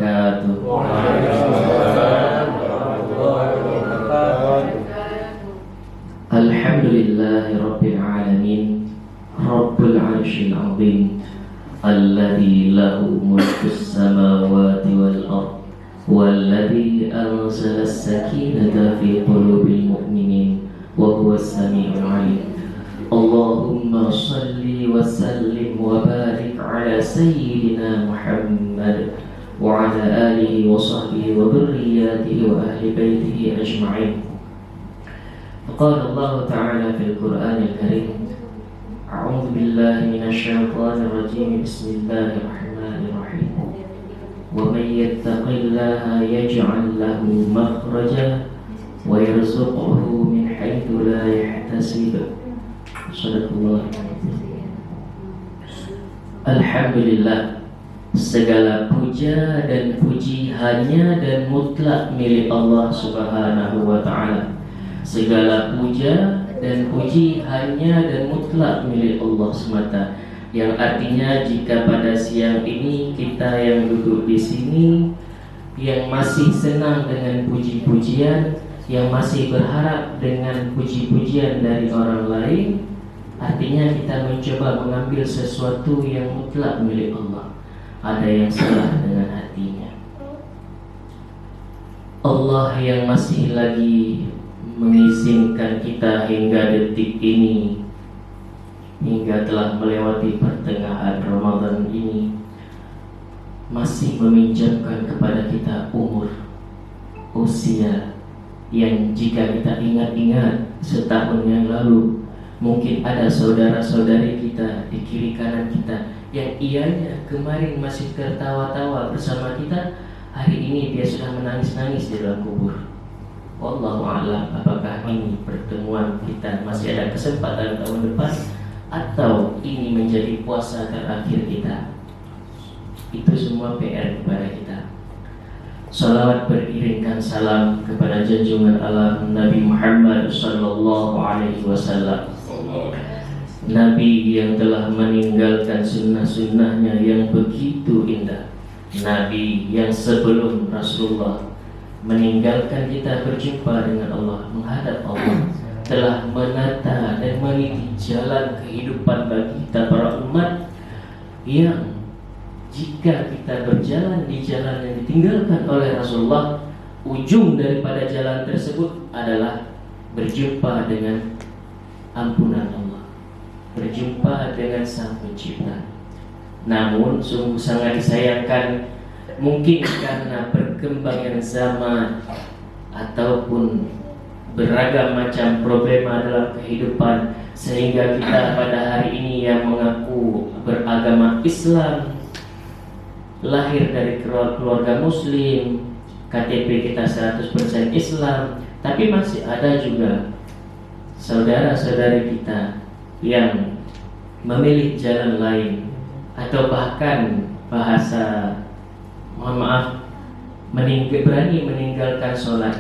wabarakatuh. Waalaikumsalam warahmatullahi wabarakatuh. Alhamdulillahi rabbil alamin, Rabbul arsyil azim, alladzi lahu mulkus samawati wal ardh, walladzi anzala as-sakinata fi qulubil mu'minin wa huwas samiul alim. Allahumma salli wa sallim wa barik ala sayyidina Muhammad wa ala alihi wa sahbihi wa dhurriyyatihi wa ahli baitihi ajma'in. Qala Allah Ta'ala fil Qur'anil Karim, a'udzu billahi minasy syaithanir rajim, bismillahirrahmanirrahim. Wa may yattaqillaha yaj'al lahu makhraja wa yarzuqhu min haitsu la yahtasib. Sadaqallahu. Alhamdulillah, segala puja dan puji hanya dan mutlak milik Allah Subhanahu wa Ta'ala. Segala puja dan puji hanya dan mutlak milik Allah semata. Yang artinya jika pada siang ini kita yang duduk di sini, yang masih senang dengan puji-pujian, yang masih berharap dengan puji-pujian dari orang lain, artinya kita mencoba mengambil sesuatu yang mutlak milik Allah. Ada yang salah dengan hatinya. Allah yang masih lagi mengizinkan kita hingga detik ini, hingga telah melewati pertengahan Ramadan ini, masih meminjamkan kepada kita umur, usia yang jika kita ingat-ingat setahun yang lalu, mungkin ada saudara-saudari kita di kiri kanan kita yang ianya kemarin masih tertawa-tawa bersama kita, hari ini dia sudah menangis-nangis di dalam kubur. Wallahu a'lam, apakah ini pertemuan kita masih ada kesempatan tahun depan atau ini menjadi puasa terakhir kita. Itu semua PR kepada kita. Salawat beriringkan salam kepada junjungan alam Nabi Muhammad sallallahu alaihi wasallam. Nabi yang telah meninggalkan sunnah-sunnahnya yang begitu indah. Nabi yang sebelum Rasulullah meninggalkan kita berjumpa dengan Allah, menghadap Allah, telah menata dan meniti jalan kehidupan bagi kita para umat, yang jika kita berjalan di jalan yang ditinggalkan oleh Rasulullah, ujung daripada jalan tersebut adalah berjumpa dengan ampunan Allah, berjumpa dengan Sang Pencipta. Namun sungguh sangat disayangkan, mungkin karena perkembangan zaman ataupun beragam macam problema dalam kehidupan, sehingga kita pada hari ini yang mengaku beragama Islam, lahir dari keluarga Muslim, KTP kita 100% Islam, tapi masih ada juga saudara-saudari kita yang memilih jalan lain, atau bahkan bahasa mohon maaf, berani meninggalkan sholat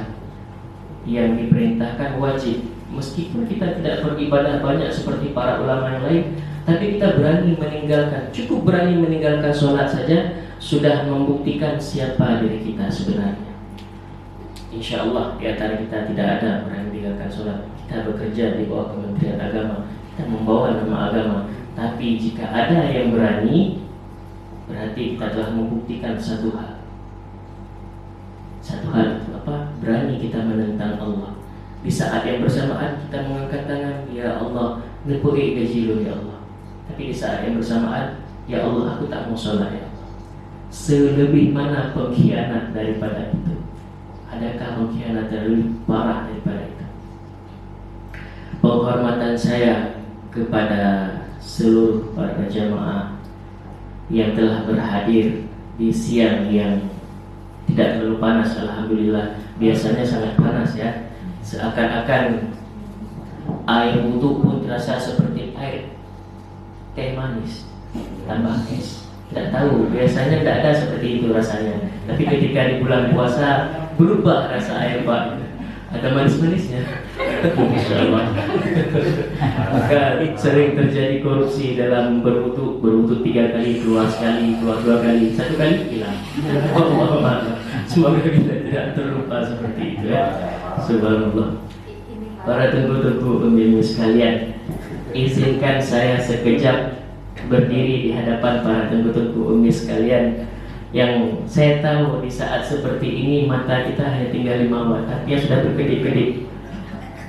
yang diperintahkan wajib. Meskipun kita tidak beribadah banyak seperti para ulama yang lain, tapi kita berani meninggalkan, cukup berani meninggalkan sholat saja sudah membuktikan siapa diri kita sebenarnya. Insya Allah di antara kita tidak ada berani meninggalkan sholat. Kita bekerja di bawah Kementerian Agama, kita membawa nama agama. Tapi jika ada yang berani, berarti kita telah membuktikan satu hal. Satu hal itu apa? Berani kita menentang Allah. Di saat yang bersamaan kita mengangkat tangan, ya Allah, nepoi gaji lo ya Allah. Tapi di saat yang bersamaan, ya Allah, aku tak mau sholat ya Allah. Selebih mana pengkhianat daripada itu? Adakah pengkhianat lebih parah daripada itu? Penghormatan saya kepada seluruh para jamaah yang telah berhadir di siang yang tidak terlalu panas, alhamdulillah. Biasanya sangat panas ya, seakan-akan air wudhu pun terasa seperti air teh manis tambah es. Tidak tahu, biasanya tidak ada seperti itu rasanya. Tapi ketika di bulan puasa berubah rasa air Pak. Ada manis-manisnya. Insya Allah. Maka sering terjadi korupsi dalam berwudu 3 kali, keluar sekali, keluar 2 kali, 1 kali hilang. Semoga kita tidak terlupa seperti itu ya. Subhanallah. Para tengku-tengku pembimbing sekalian, izinkan saya sekejap berdiri di hadapan para tengku-tengku umi sekalian, yang saya tahu di saat seperti ini mata kita hanya tinggal 5 watt, hatinya sudah berkedip-kedip.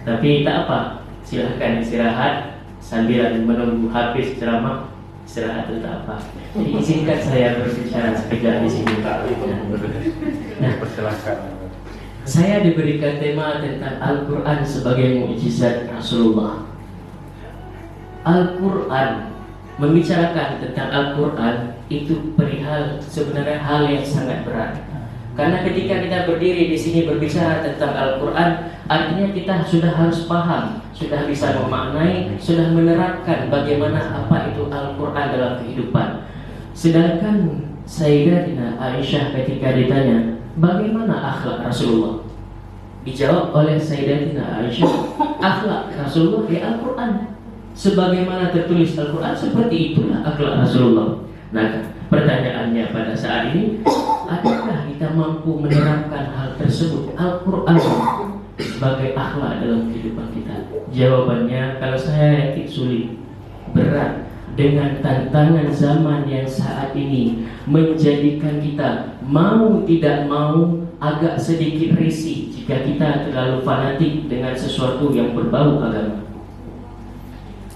Tapi tak apa, silahkan istirahat sambil menunggu habis ceramah. Istirahat itu tak apa. Jadi izinkan saya berbicara sekejap di sini. Nah, saya diberikan tema tentang Al-Quran sebagai mukjizat Rasulullah. Al-Quran, membicarakan tentang Al-Quran itu perihal sebenarnya hal yang sangat berat. Karena ketika kita berdiri di sini berbicara tentang Al-Quran, artinya kita sudah harus paham, sudah bisa memaknai, sudah menerapkan bagaimana apa itu Al-Quran dalam kehidupan. Sedangkan Sayyidatina Aisyah ketika ditanya, bagaimana akhlak Rasulullah? Dijawab oleh Sayyidatina Aisyah, akhlak Rasulullah ya Al-Quran. Sebagaimana tertulis Al-Quran, seperti itulah akhlak Rasulullah. Nah, pertanyaannya pada saat ini, adakah kita mampu menerapkan hal tersebut, Al-Quran sebagai akhlak dalam kehidupan kita? Jawabannya, kalau saya yakin sulit, berat. Dengan tantangan zaman yang saat ini menjadikan kita mau tidak mau agak sedikit risih jika kita terlalu fanatik dengan sesuatu yang berbau agama.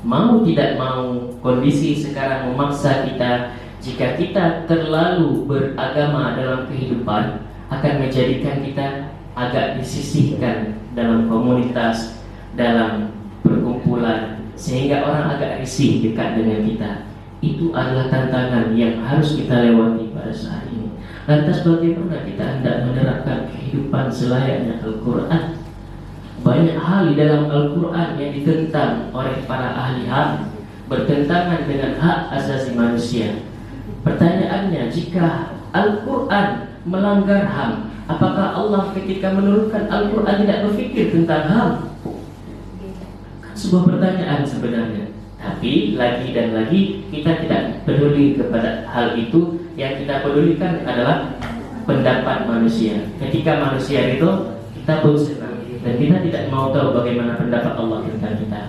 Mau tidak mau, kondisi sekarang memaksa kita, jika kita terlalu beragama dalam kehidupan, akan menjadikan kita agak disisihkan dalam komunitas, dalam perkumpulan, sehingga orang agak risih dekat dengan kita. Itu adalah tantangan yang harus kita lewati pada saat ini. Lantas bagaimana kita hendak menerapkan kehidupan selayaknya Al-Quran? Banyak hal di dalam Al-Quran yang ditentang oleh para ahli HAM, bertentangan dengan hak asasi manusia. Pertanyaannya, jika Al-Quran melanggar HAM, apakah Allah ketika menurunkan Al-Quran tidak berpikir tentang HAM? Sebuah pertanyaan sebenarnya. Tapi lagi dan lagi kita tidak peduli kepada hal itu. Yang kita pedulikan adalah pendapat manusia. Ketika manusia itu, kita pun senang. Dan kita tidak mau tahu bagaimana pendapat Allah tentang kita.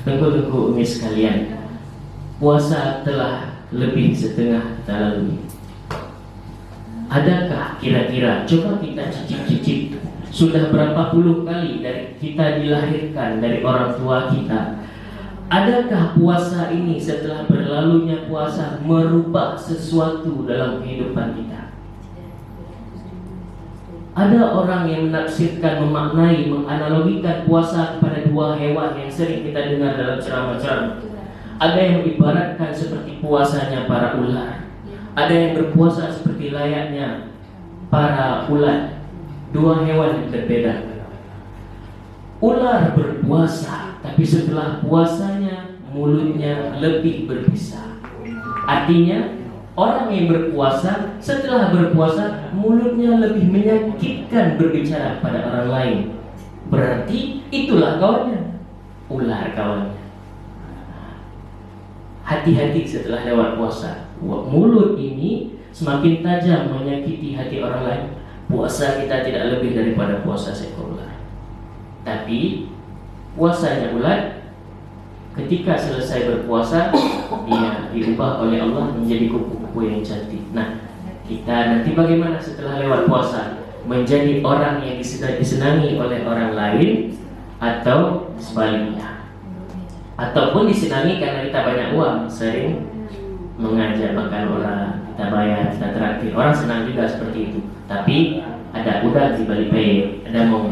Tengku-tengku umi sekalian, puasa telah lebih setengah terlalui. Adakah kira-kira, coba kita cicip-cicip, sudah berapa puluh kali dari kita dilahirkan dari orang tua kita, adakah puasa ini setelah berlalunya puasa merubah sesuatu dalam kehidupan kita? Ada orang yang menafsirkan, memaknai, menganalogikan puasa kepada 2 hewan yang sering kita dengar dalam ceramah-ceramah. Ada yang ibaratkan seperti puasanya para ular, ada yang berpuasa seperti layaknya para ulat. 2 hewan yang berbeda. Ular berpuasa, tapi setelah puasanya mulutnya lebih berbisa. Artinya orang yang berpuasa, setelah berpuasa mulutnya lebih menyakitkan berbicara pada orang lain. Berarti itulah kawannya, ular kawannya. Hati-hati setelah lewat puasa. Mulut ini semakin tajam menyakiti hati orang lain. Puasa kita tidak lebih daripada puasa seekor ular. Tapi puasanya ular, ketika selesai berpuasa, dia diubah oleh Allah menjadi kupu-kupu yang cantik. Nah, kita nanti bagaimana setelah lewat puasa? Menjadi orang yang disenangi oleh orang lain, atau sebaliknya? Ataupun disenangi karena kita banyak uang, sering mengajak makan orang, kita bayar, kita traktir. Orang senang juga seperti itu. Tapi ada udang di balik payet, ada mau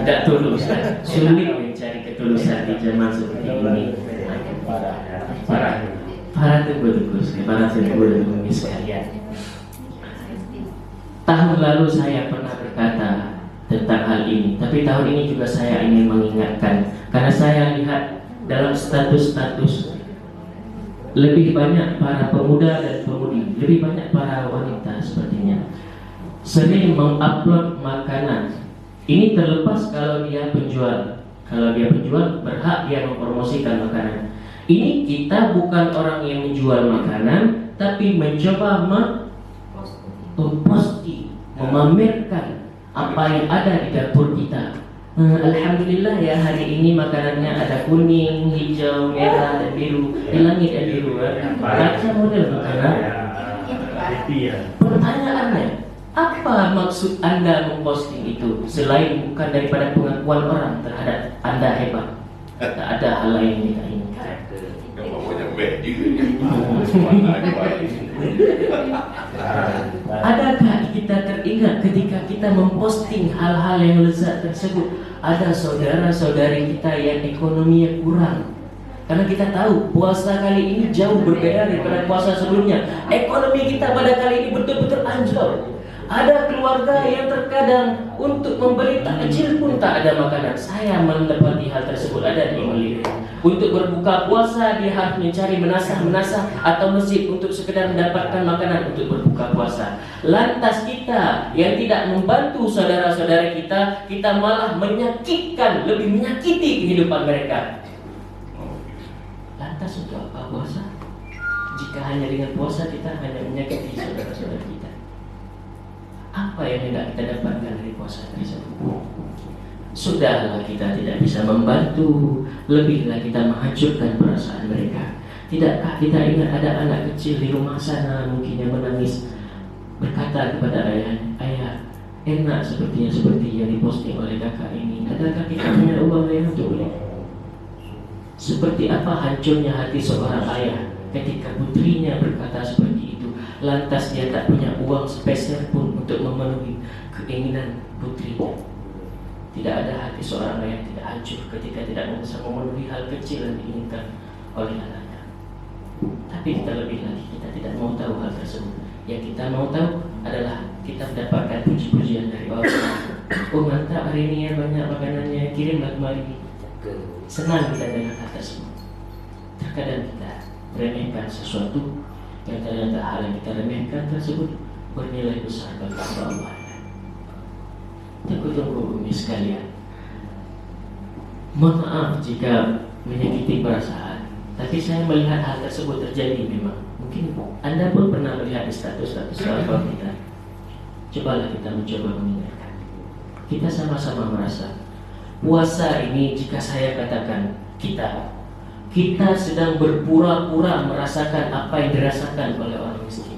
tidak tulus, sulit mencari ketulusan di zaman seperti ini. Para tengku-tengku sekalian, tahun lalu saya pernah berkata tentang hal ini, tapi tahun ini juga saya ingin mengingatkan, karena saya lihat dalam status-status lebih banyak para pemuda dan pemudi, lebih banyak para wanita sepertinya. sering mengupload makanan. Ini terlepas kalau dia penjual. Kalau dia penjual, berhak dia mempromosikan makanan. Ini kita bukan orang yang menjual makanan, tapi mencoba memposting, memamerkan apa yang ada di dapur kita. Alhamdulillah ya, hari ini makanannya ada kuning, hijau, merah, dan biru. Di langit dan biru. Baca model makanan. Pertanyaannya, apa maksud Anda memposting itu selain bukan daripada pengakuan orang terhadap Anda hebat? Tak ada hal lain yang kita inginkan. Adakah kita teringat ketika kita memposting hal-hal yang lezat tersebut, ada saudara-saudari kita yang ekonominya kurang? Karena kita tahu puasa kali ini jauh berbeda daripada puasa sebelumnya. Ekonomi kita pada kali ini betul-betul anjlok. Ada keluarga yang terkadang untuk membeli takjil pun tak ada makanan. Saya mendapati hal tersebut ada di Malaysia. Untuk berbuka puasa dia harus mencari menasah atau masjid untuk sekedar mendapatkan makanan untuk berbuka puasa. Lantas kita yang tidak membantu saudara-saudara kita malah menyakitkan, lebih menyakiti kehidupan mereka. Lantas untuk apa puasa? Jika hanya dengan puasa kita hanya menyakiti saudara-saudara kita. Apa yang hendak kita dapatkan dari puasa tersebut? Sudahlah kita tidak bisa membantu, lebihlah kita menghancurkan perasaan mereka. Tidakkah kita ingat ada anak kecil di rumah sana mungkin yang menangis, berkata kepada ayah, enak seperti yang diposting oleh kakak ini. Adakah kita punya uang yang untuk beli? Seperti apa hancurnya hati seorang ayah ketika putrinya berkata seperti itu, lantas dia tak punya uang sepeser pun untuk memenuhi keinginan putrinya. Tidak ada hati seorang ayah tidak hancur ketika tidak bisa memenuhi hal kecil yang diinginkan oleh anaknya. Tapi kita lebih lagi, kita tidak mau tahu hal tersebut. Yang kita mau tahu adalah kita mendapatkan puji-pujian dari orang. Oh mantap, hari ini ya banyak makanannya, kirimlah kemari. Senang kita dengan hal tersebut. Terkadang kita meremehkan sesuatu yang ternyata hal yang kita remehkan tersebut bernilai besar bagi Allah. Tunggu bumi sekalian, mohon maaf jika menyakiti perasaan, tapi saya melihat hal tersebut terjadi memang. Mungkin Anda pun pernah melihat di status-status telepon kita. Cobalah kita mencoba mengingatkan. Kita sama-sama merasa puasa ini, jika saya katakan kita sedang berpura-pura merasakan apa yang dirasakan oleh orang miskin.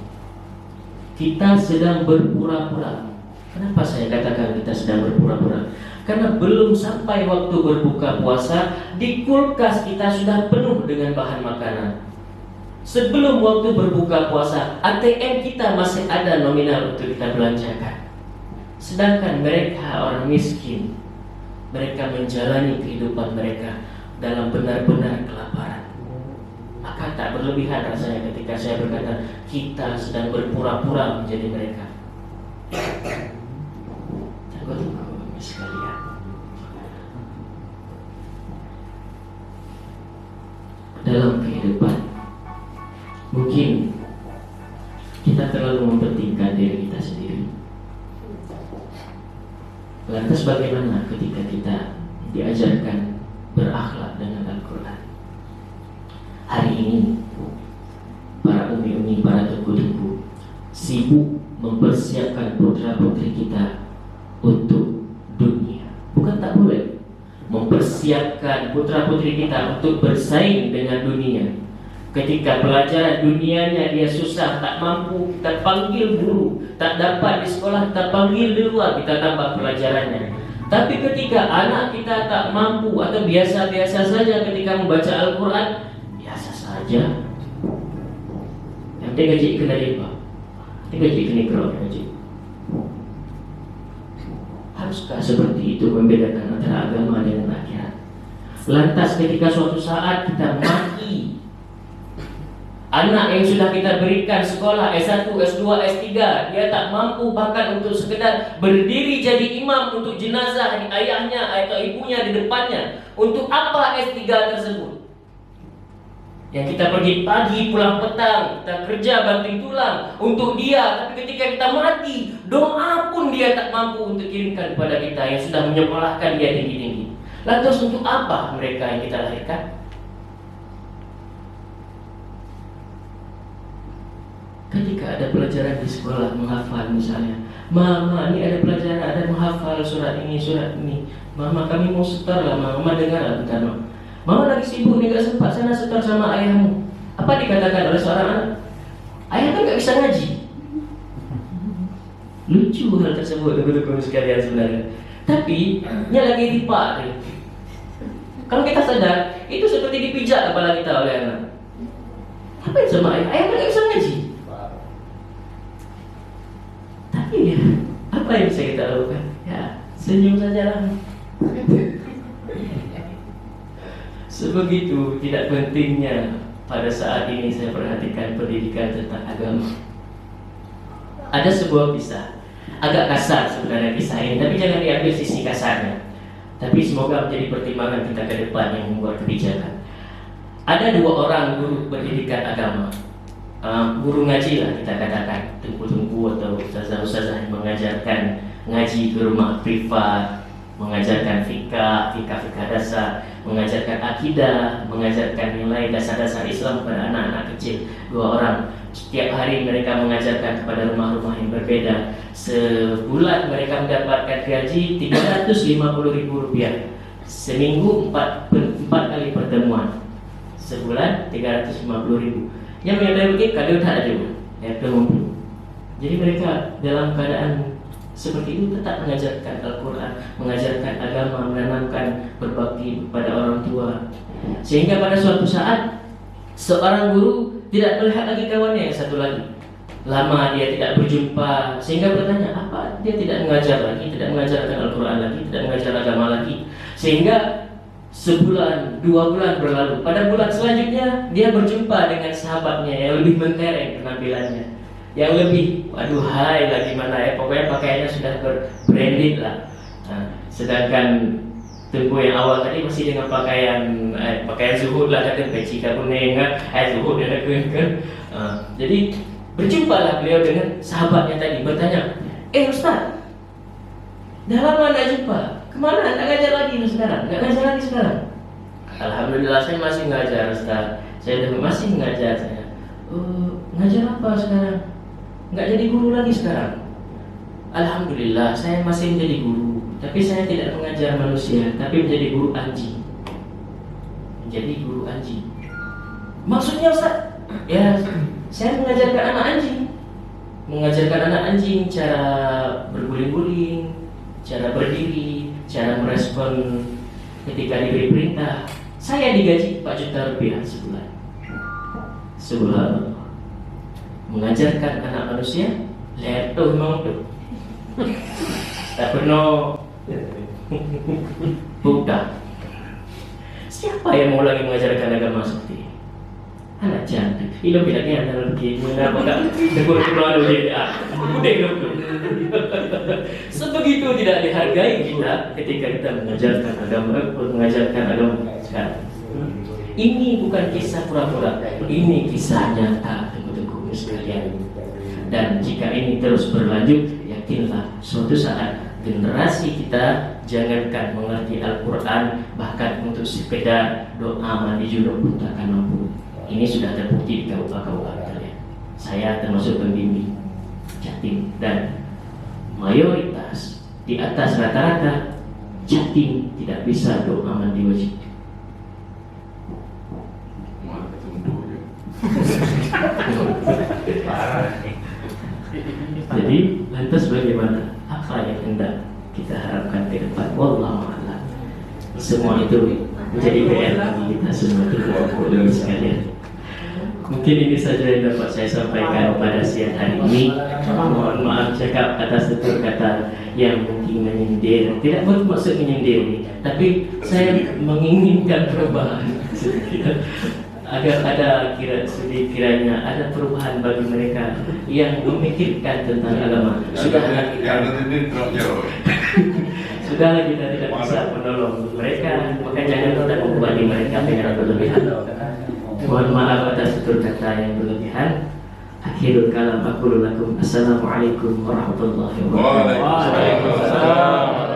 Kita sedang berpura-pura. Kenapa saya katakan kita sedang berpura-pura? Karena belum sampai waktu berbuka puasa, di kulkas kita sudah penuh dengan bahan makanan. Sebelum waktu berbuka puasa, ATM kita masih ada nominal untuk kita belanjakan. Sedangkan mereka orang miskin, mereka menjalani kehidupan mereka dalam benar-benar kelaparan. Maka tak berlebihan rasanya ketika saya berkata kita sedang berpura-pura menjadi mereka. Tunggu sekalian. Dalam kehidupan mungkin kita terlalu mementingkan diri kita sendiri. Lantas bagaimana ketika kita diajarkan berakhlak dengan Al-Quran? Hari ini para umi-umi, para tuku-tuku sibuk mempersiapkan putra-putri kita untuk dunia. Bukan tak boleh mempersiapkan putra-putri kita untuk bersaing dengan dunia. Ketika pelajaran dunianya dia susah, tak mampu, kita panggil guru, tak dapat di sekolah, kita panggil di luar, kita tambah pelajarannya. Tapi ketika anak kita tak mampu atau biasa-biasa saja ketika membaca Al-Quran, biasa saja. Yang dia gaji kena lipat, dia gaji kena kerap gaji. Haruskah seperti itu membedakan antara agama dengan akhirat? Lantas ketika suatu saat kita mati, anak yang sudah kita berikan sekolah S1, S2, S3, dia tak mampu bahkan untuk sekedar berdiri jadi imam untuk jenazah ayahnya atau ibunya di depannya. Untuk apa S3 tersebut? Yang kita pergi pagi pulang petang, kita kerja banting tulang untuk dia. Tapi ketika kita mati, Doa pun dia tak mampu untuk kirimkan kepada kita yang sudah menyekolahkan dia tinggi-tinggi. Lantas untuk apa mereka yang kita lahirkan? Ketika ada pelajaran di sekolah menghafal misalnya, Mama, ini ada pelajaran, ada menghafal surat ini, surat ini. Mama, kami mau setor lah, Mama dengar lah bentar, Mama lagi sibuk nih, gak sempat, sana setor sama ayahmu. Apa dikatakan oleh seorang anak? Ayah kan gak bisa ngaji. Lucu hal tersebut, teman-teman sekalian sebenarnya. Tapi, nya lagi tipak nih. Kalau kita sadar, itu seperti dipijak kepala kita oleh anak. Apa yang sama ayah? Ayah kan gak bisa ngaji. Tapi ya, apa yang bisa kita lakukan? Ya, senyum saja lah. Sebegitu tidak pentingnya pada saat ini saya perhatikan pendidikan tentang agama. Ada sebuah kisah, agak kasar sebenarnya kisah ini, tapi jangan diambil sisi kasarnya. Tapi semoga menjadi pertimbangan kita ke depan yang membuat kebijakan. Ada 2 orang guru pendidikan agama, guru ngaji lah kita katakan, tungku-tungku atau ustazah-ustazah yang mengajarkan ngaji ke rumah privat, mengajarkan fikah dasar, mengajarkan akidah, mengajarkan nilai dasar-dasar Islam kepada anak-anak kecil. 2 orang. Setiap hari mereka mengajarkan kepada rumah-rumah yang berbeda. Sebulan mereka mendapatkan gaji Rp350.000. Seminggu 4 kali pertemuan. Sebulan 350.000. Yang menyadari begini kalau tak ada jadi mereka dalam keadaan seperti itu tetap mengajarkan Al-Quran, mengajarkan agama, menanamkan berbakti kepada orang tua. Sehingga pada suatu saat seorang guru tidak melihat lagi kawannya yang satu lagi. Lama dia tidak berjumpa, sehingga bertanya, apa dia tidak mengajar lagi, tidak mengajarkan Al-Quran lagi, tidak mengajar agama lagi. Sehingga sebulan, 2 bulan berlalu. Pada bulan selanjutnya dia berjumpa dengan sahabatnya yang lebih mentereng penampilannya, yang lebih, aduhai lagi mana ya, pokoknya pakaiannya sudah berbranded lah. Sedangkan Tengku yang awal tadi masih dengan pakaian zuhud lah, kata peci kuning zuhud dan kan. Jadi berjumpalah beliau dengan sahabatnya tadi, bertanya, Ustaz, dah lama nak jumpa, kemana? Tak ngajar lagi sekarang? Tak ngajar lagi sekarang? Alhamdulillah saya masih ngajar, Ustaz. Saya masih mengajar saya. Ngajar apa sekarang? Enggak jadi guru lagi sekarang. Alhamdulillah saya masih menjadi guru, tapi saya tidak mengajar manusia, tapi menjadi guru anjing. Menjadi guru anjing. Maksudnya Ustaz? Ya, saya mengajarkan anak anjing. Mengajarkan anak anjing cara berguling-guling, cara berdiri, cara merespon ketika diberi perintah. Saya digaji 4 juta rupiah sebulan. Subhanallah. Mengajarkan anak manusia, lihat tuh memang tuh. Tak pernah buka. Siapa yang mau lagi mengajarkan agama seperti ini? Anak cantik. Ilo bilangnya anak lagi mengapa tak tegur keluar dari udah itu. Sebegitu tidak dihargai kita ketika kita mengajarkan agama sekarang. Ini bukan kisah pura-pura, ini kisah nyata teman-teman sekalian. Dan jika ini terus berlanjut, yakinlah suatu saat generasi kita jangankan mengerti Al-Quran, bahkan untuk sekedar doa mandi junub pun tak akan mampu. Ini sudah terbukti di kabupaten kalian. Saya termasuk pembimbing Jatim, dan mayoritas di atas rata-rata Jatim tidak bisa doa mandi wajib. Jadi lantas bagaimana? Apa yang hendak kita harapkan ke depan? Wallahu a'lam. Semua itu menjadi PR bagi kita semua teman-teman sekalian. Mungkin ini saja yang dapat saya sampaikan pada siang hari ini. Mohon maaf cakap atas tutur kata yang mungkin menyindir. Tidak bermaksud menyindir, tapi saya menginginkan perubahan agar ada kiranya ada perubahan bagi mereka yang memikirkan tentang agama. Sudahlah kita tidak bisa menolong mereka, maka jangan kita membebani mereka dengan berlebihan. Mohon maaf atas tutur kata yang berlebihan. Akhirul kalam aku lakum. Assalamualaikum warahmatullahi wabarakatuh. Waalaikumsalam.